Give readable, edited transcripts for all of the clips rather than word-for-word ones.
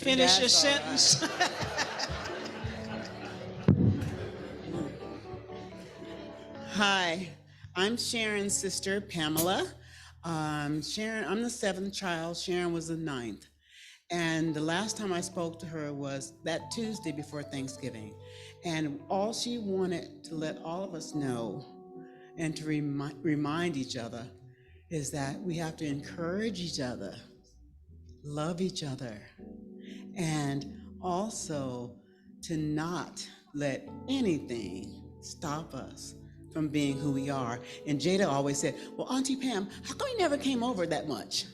Finish your That's all right. sentence. Hi, I'm Sharon's sister, Pamela. Sharon, I'm the seventh child. Sharon was the ninth. And the last time I spoke to her was that Tuesday before Thanksgiving. And all she wanted to let all of us know and to remind each other is that we have to encourage each other, love each other, and also to not let anything stop us from being who we are. And Jada always said, "Well, Auntie Pam, how come you never came over that much?"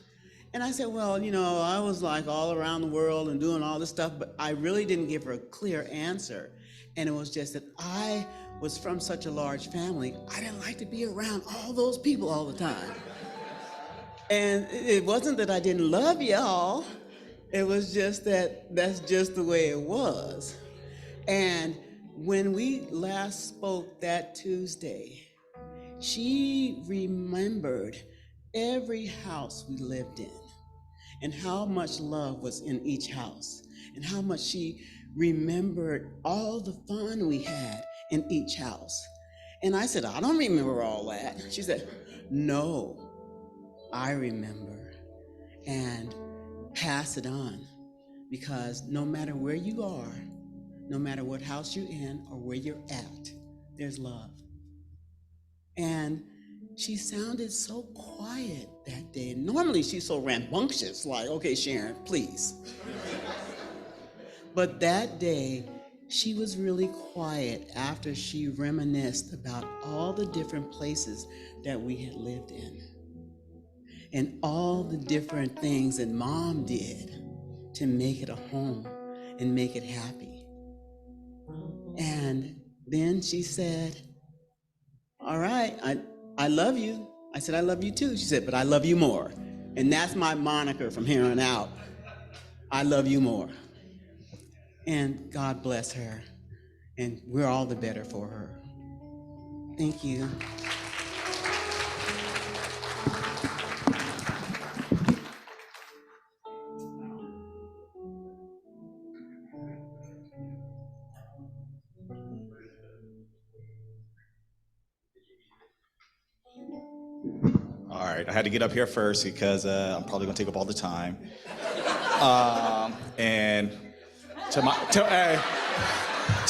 And I said, "Well, I was like all around the world and doing all this stuff, but I really didn't give her a clear answer. And it was just that I was from such a large family, I didn't like to be around all those people all the time. And it wasn't that I didn't love y'all. It was just that that's just the way it was. And when we last spoke that Tuesday, she remembered every house we lived in and how much love was in each house and how much she remembered all the fun we had in each house. And I said, "I don't remember all that." She said, "No, I remember." And pass it on, because no matter where you are, no matter what house you're in or where you're at, there's love. And she sounded so quiet that day. Normally she's so rambunctious, like, "Okay, Sharon, please." But that day, she was really quiet after she reminisced about all the different places that we had lived in and all the different things that mom did to make it a home and make it happy. And then she said, "All right, I love you." I said, "I love you too." She said, "But I love you more." And that's my moniker from here on out. I love you more. And God bless her. And we're all the better for her. Thank you. All right, I had to get up here first because I'm probably gonna take up all the time. And to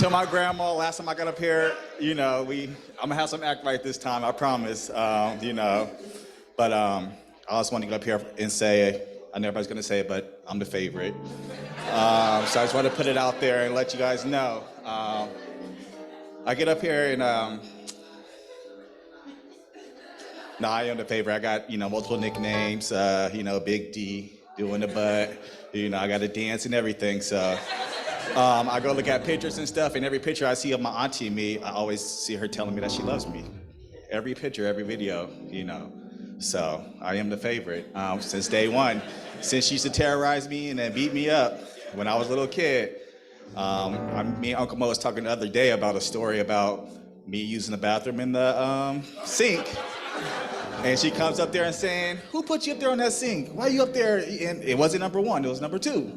my grandma, last time I got up here, I'm gonna have some act right this time, I promise. But I just want to get up here and say, I know everybody's gonna say it, but I'm the favorite. So I just want to put it out there and let you guys know. I get up here and no, I am the favorite. I got, multiple nicknames, Big D, doing the butt, I got to dance and everything. So I go look at pictures and stuff, and every picture I see of my auntie and me, I always see her telling me that she loves me. Every picture, every video. So I am the favorite since day one. Since she used to terrorize me and then beat me up when I was a little kid. Me and Uncle Mo was talking the other day about a story about me using the bathroom in the sink. And she comes up there and saying, "Who put you up there on that sink? Why are you up there?" And it wasn't number one, it was number two.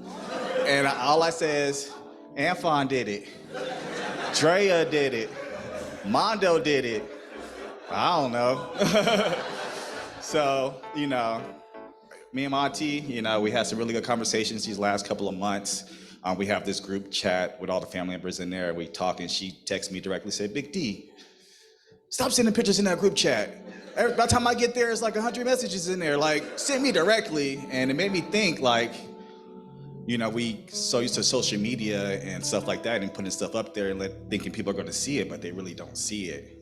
And all I say is, "Anfon did it. Drea did it. Mondo did it. I don't know." So, me and my auntie, we had some really good conversations these last couple of months. We have this group chat with all the family members in there. We talk, and she texts me directly, said, "Big D, stop sending pictures in that group chat. By the time I get there, it's like 100 messages in there. Like, send me directly." And it made me think, like, we so used to social media and stuff like that and putting stuff up there and thinking people are going to see it, but they really don't see it.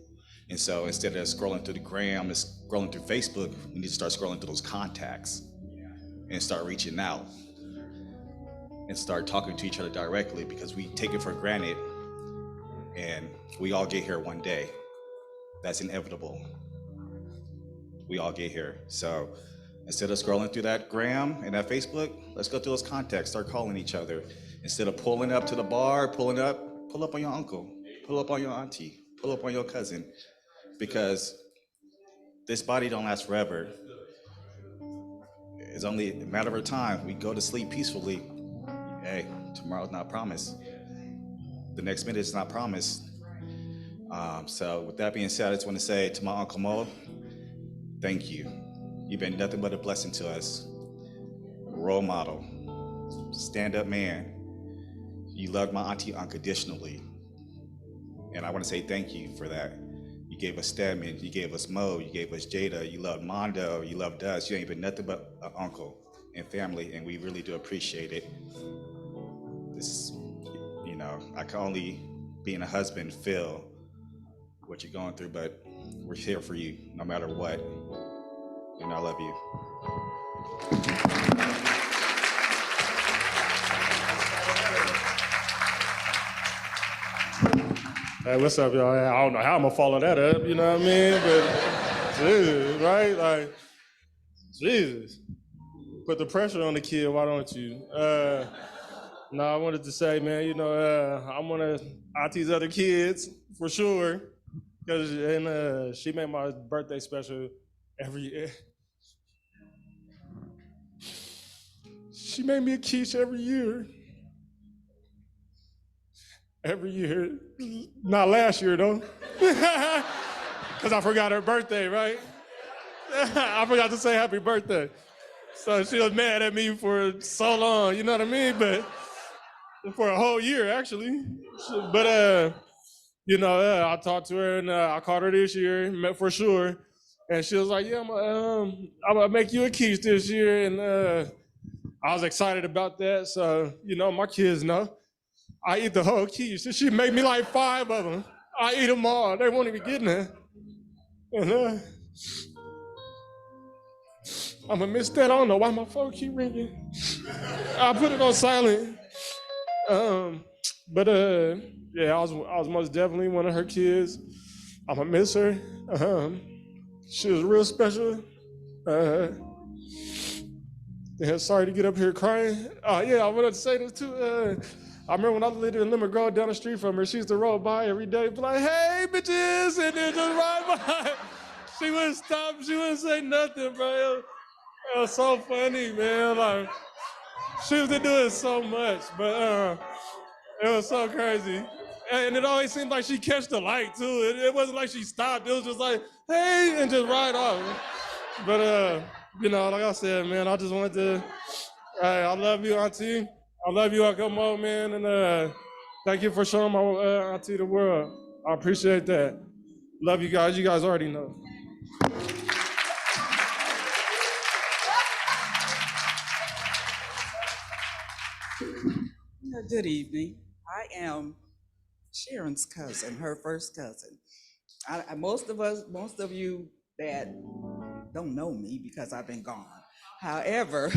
And so instead of scrolling through the gram and scrolling through Facebook, we need to start scrolling through those contacts and start reaching out and start talking to each other directly, because we take it for granted and we all get here one day. That's inevitable. We all get here. So instead of scrolling through that gram and that Facebook, let's go through those contacts, start calling each other. Instead of pulling up to the bar, pull up on your uncle, pull up on your auntie, pull up on your cousin, because this body don't last forever. It's only a matter of time. We go to sleep peacefully hey, tomorrow's not promised. The next minute is not promised. So with that being said, I just want to say to my Uncle Mo, thank you. You've been nothing but a blessing to us. Role model, stand-up man. You loved my auntie unconditionally. And I want to say thank you for that. You gave us Stedman, you gave us Mo, you gave us Jada, you loved Mondo, you loved us. You ain't been nothing but an uncle and family, and we really do appreciate it. This, I can only, being a husband, feel what you're going through, but we're here for you no matter what. And I love you. Hey, what's up, y'all? I don't know how I'm gonna follow that up, you know what I mean? But Jesus, right? Like, Jesus. Put the pressure on the kid, why don't you? No, I wanted to say, man, I'm one of Auntie's other kids, for sure. And she made my birthday special every year. She made me a quiche every year. Every year. Not last year, though. Because I forgot her birthday, right? I forgot to say happy birthday. So she was mad at me for so long, you know what I mean? But for a whole year, actually. But, I talked to her and I called her this year, for sure. And she was like, yeah, I'm gonna make you a quiche this year. And I was excited about that. So, my kids know. I eat the whole quiche. She made me like 5 of them. I eat them all. They won't even get there. And I'm gonna miss that. I don't know why my phone keep ringing. I put it on silent. But yeah, I was most definitely one of her kids. I'm gonna miss her. She was real special. Yeah, sorry to get up here crying. Yeah, I wanted to say this too. I remember when I lived in Lemon Grove down the street from her, she used to roll by every day, be like, hey, bitches, and then just ride by. She wouldn't stop, she wouldn't say nothing, bro. It was so funny, man. Like, she used to do it so much, but it was so crazy. And it always seemed like she catch the light too. It wasn't like she stopped, it was just like, hey, and just ride off. But like I said, man, I just wanted to, I love you, Auntie. I love you, Uncle Mo, man, and thank you for showing my auntie the world. I appreciate that. Love you guys. You guys already know. Good evening. I am Sharon's cousin, her first cousin. Most of you that don't know me because I've been gone. However,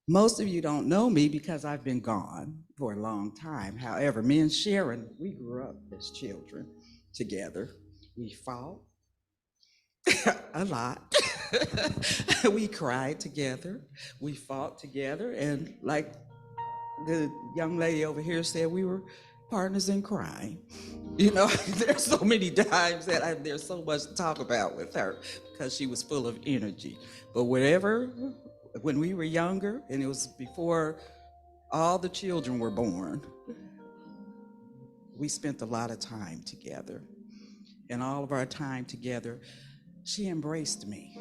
most of you don't know me because I've been gone for a long time. However, me and Sharon, we grew up as children together. We fought a lot. We cried together. We fought together. And like the young lady over here said, we were partners in crime. There's so many times that there's so much to talk about with her because she was full of energy. But when we were younger, and it was before all the children were born, we spent a lot of time together. And all of our time together, she embraced me.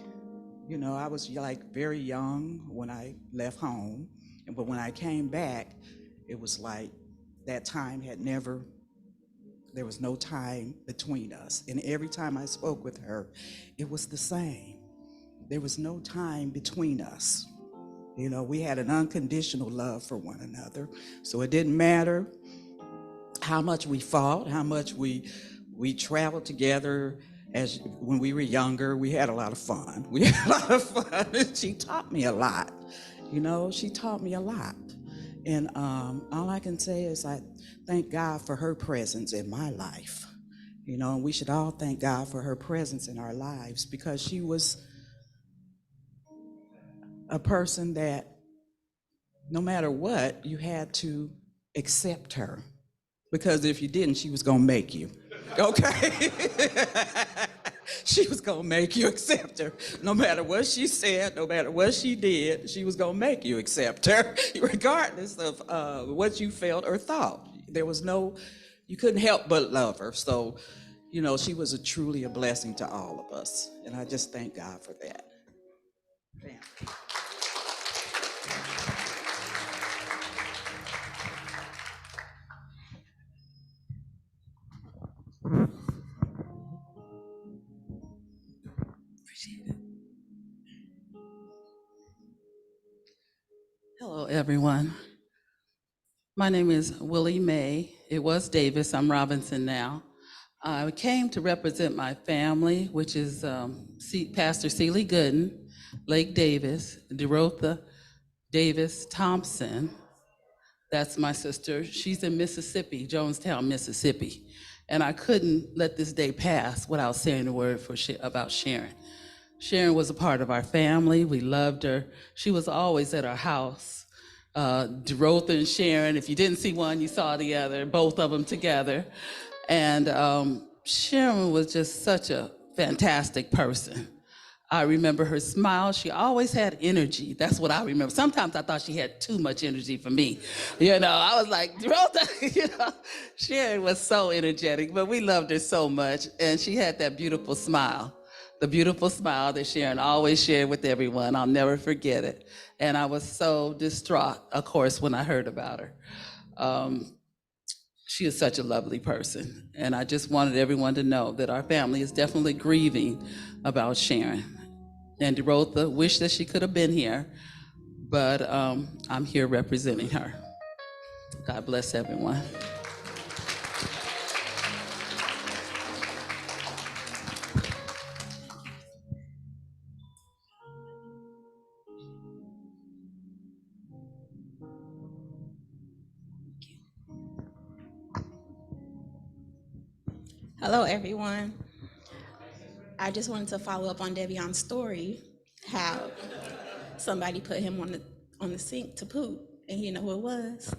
I was like very young when I left home, but when I came back, it was like that time there was no time between us. And every time I spoke with her, it was the same. There was no time between us. We had an unconditional love for one another. So it didn't matter how much we fought, how much we traveled together. As when we were younger, we had a lot of fun. She taught me a lot. She taught me a lot. And all I can say is I thank God for her presence in my life. And we should all thank God for her presence in our lives, because she was a person that no matter what, you had to accept her. Because if you didn't, she was gonna make you. Okay? she was gonna make you accept her. No matter what she said, no matter what she did, she was gonna make you accept her, regardless of what you felt or thought. There was no, you couldn't help but love her. So, you know, she was truly a blessing to all of us. And I just thank God for that. Bam. Appreciate it. Hello, everyone. My name is Willie Mae. It was Davis. I'm Robinson now. I came to represent my family, which is Pastor Seeley Gooden, Lake Davis, Derotha Davis Thompson. That's my sister. She's in Mississippi, Jonestown, Mississippi. And I couldn't let this day pass without saying a word about Sharon. Sharon was a part of our family. We loved her. She was always at our house. Derotha and Sharon, if you didn't see one, you saw the other, both of them together. And Sharon was just such a fantastic person. I remember her smile. She always had energy. That's what I remember. Sometimes I thought she had too much energy for me. You know, I was like, Derotha, you know, Sharon was so energetic, but we loved her so much. And she had that beautiful smile, the beautiful smile that Sharon always shared with everyone. I'll never forget it. And I was so distraught, of course, when I heard about her. She is such a lovely person. And I just wanted everyone to know that our family is definitely grieving about Sharon. And Derotha wished that she could have been here, but I'm here representing her. God bless everyone. Hello, everyone. I just wanted to follow up on Devion's story, how somebody put him on the sink to poop, and you know who it was?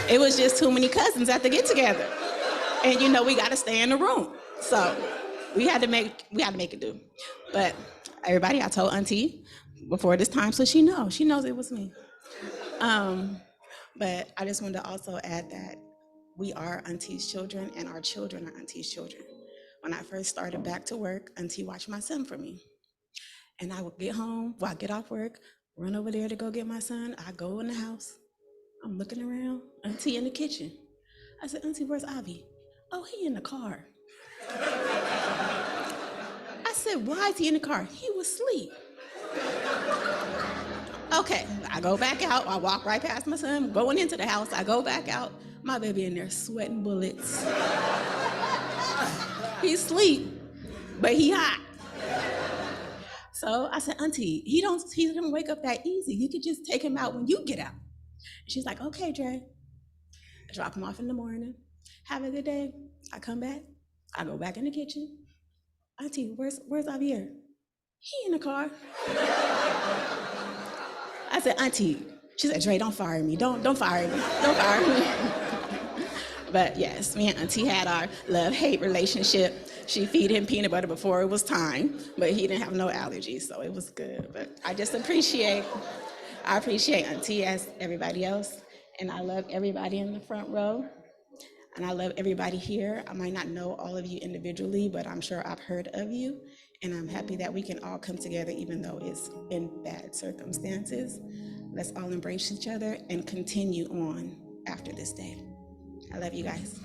It was just too many cousins at the get together, and you know we got to stay in the room, so we had to make it do. But everybody, I told Auntie before this time, so she knows it was me. But I just wanted to also add that we are Auntie's children, and our children are Auntie's children. When I first started back to work, Auntie watched my son for me. And I would get home, I get off work, run over there to go get my son. I go in the house. I'm looking around, Auntie in the kitchen. I said, Auntie, where's Avi? Oh, he in the car. I said, why is he in the car? He was asleep. Okay, I go back out. I walk right past my son, going into the house. I go back out. My baby in there sweating bullets. He's asleep, but he hot. So I said, Auntie, he don't wake up that easy. You could just take him out when you get out. She's like, okay, Dre. I drop him off in the morning. Have a good day. I come back. I go back in the kitchen. Auntie, where's Javier? He in the car. I said, Auntie. She said, Dre, don't fire me. Don't fire me. Don't fire me. But yes, me and Auntie had our love-hate relationship. She feed him peanut butter before it was time, but he didn't have no allergies, so it was good. But I appreciate Auntie as everybody else, and I love everybody in the front row, and I love everybody here. I might not know all of you individually, but I'm sure I've heard of you, and I'm happy that we can all come together even though it's in bad circumstances. Let's all embrace each other and continue on after this day. I love you guys.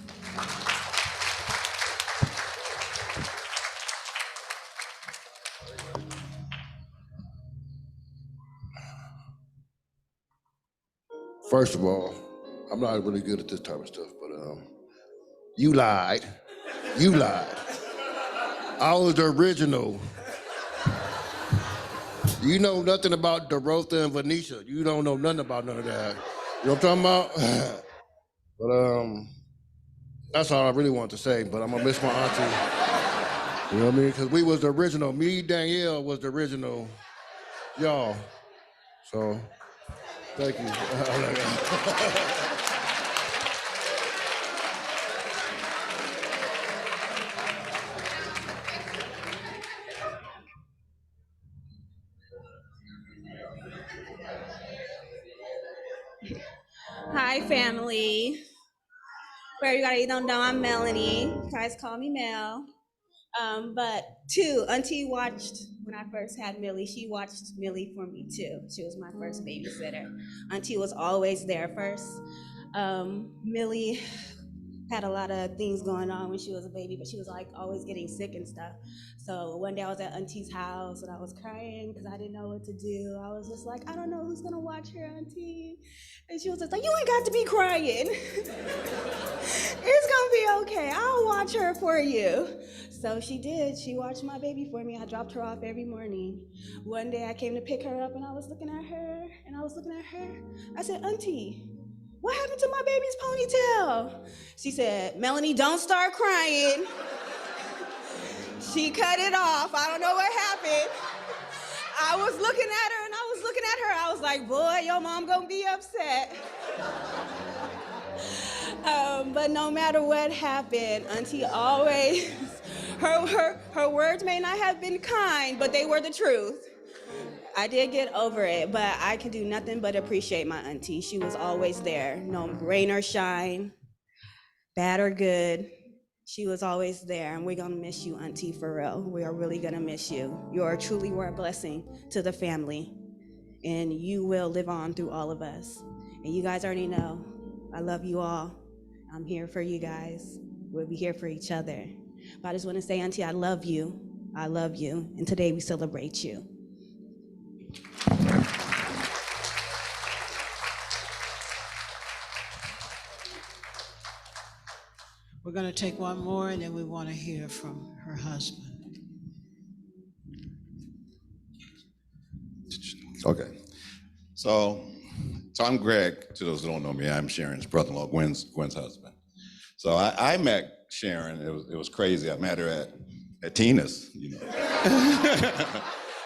First of all, I'm not really good at this type of stuff, but you lied. You lied. I was the original. You know nothing about Derotha and Venetia. You don't know nothing about none of that. You know what I'm talking about? But that's all I really wanted to say, but I'm gonna miss my auntie. You know what I mean? Because we was the original. Me, Danielle was the original, y'all. So, thank you. Hi, family. Where you gotta don't know I'm Melanie. You guys call me Mel. But two, Auntie watched when I first had Millie. She watched Millie for me too. She was my first babysitter. Auntie was always there first. Millie had a lot of things going on when she was a baby, but she was like always getting sick and stuff. So one day I was at Auntie's house and I was crying because I didn't know what to do. I was just like, I don't know who's gonna watch her, Auntie. And she was just like, you ain't got to be crying. It's gonna be okay. I'll watch her for you. So she did. She watched my baby for me. I dropped her off every morning. One day I came to pick her up and I was looking at her and I was looking at her. I said, Auntie, what happened to my baby's ponytail? She said, Melanie, don't start crying. She cut it off. I don't know what happened. I was looking at her and I was looking at her. I was like, boy, your mom gonna be upset. But no matter what happened, Auntie always, her words may not have been kind, but they were the truth. I did get over it, but I can do nothing but appreciate my auntie. She was always there, no rain or shine, bad or good. She was always there, and we're gonna miss you, Auntie, for real. We are really gonna miss you. You are truly were a blessing to the family, and you will live on through all of us. And you guys already know, I love you all. I'm here for you guys. We'll be here for each other. But I just wanna say, Auntie, I love you. I love you, and today we celebrate you. We're going to take one more, and then we want to hear from her husband. Okay. So I'm Greg. To those who don't know me, I'm Sharon's brother-in-law, Gwen's husband. So I met Sharon. It was crazy. I met her at Tina's, you know.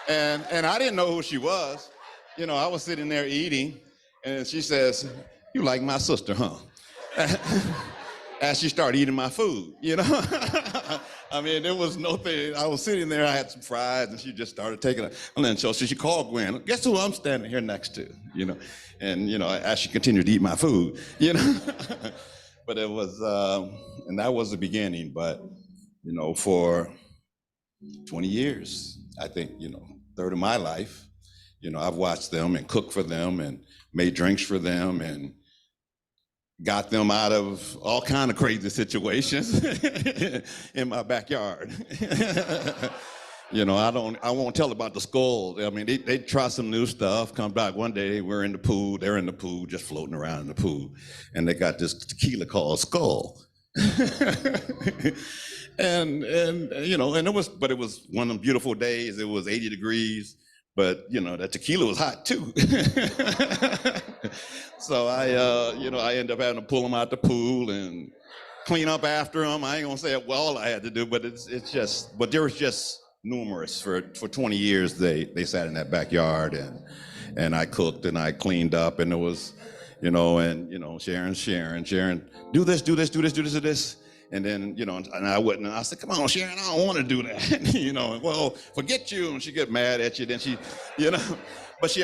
and I didn't know who she was. You know, I was sitting there eating, and she says, "You like my sister, huh?" As she started eating my food, you know. I mean, there was no thing. I was sitting there, I had some fries, and she just started taking it. And then so she called Gwen, guess who I'm standing here next to, you know? And, you know, as she continued to eat my food, you know. But it was, and that was the beginning. But, you know, for 20 years, I think, you know, third of my life, you know, I've watched them and cooked for them and made drinks for them and got them out of all kind of crazy situations in my backyard. You know, I won't tell about the skull. I mean, they try some new stuff, come back one day, they're in the pool, just floating around in the pool. And they got this tequila called Skull. and you know, and it was one of them beautiful days. It was 80 degrees, but you know, that tequila was hot too. So you know, I ended up having to pull them out the pool and clean up after them. I ain't gonna say all I had to do, but but there was just numerous for 20 years. They sat in that backyard and I cooked and I cleaned up, and it was, you know, and you know, Sharon, do this. And then, you know, and I wouldn't. And I said, come on, Sharon, I don't want to do that. You know, well, forget you. And she get mad at you. Then she, you know, but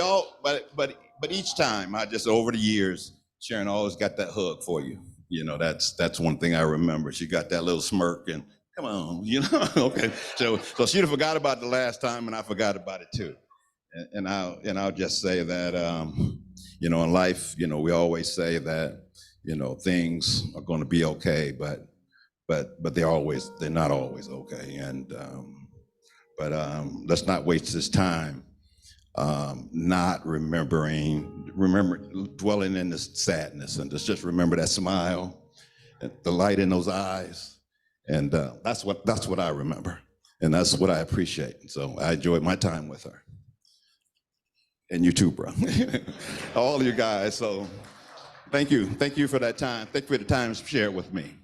each time, over the years, Sharon always got that hug for you. You know, that's one thing I remember. She got that little smirk and come on, you know. Okay, so she'd have forgot about the last time, and I forgot about it too. And I'll just say that, you know, in life, you know, we always say that, you know, things are going to be okay, but they're not always okay. And let's not waste this time not dwelling in this sadness, and just remember that smile, the light in those eyes, and that's what I remember, and that's what I appreciate. So I enjoyed my time with her, and you too, bro. All of you guys. So thank you for that time. Thank you for the time shared with me.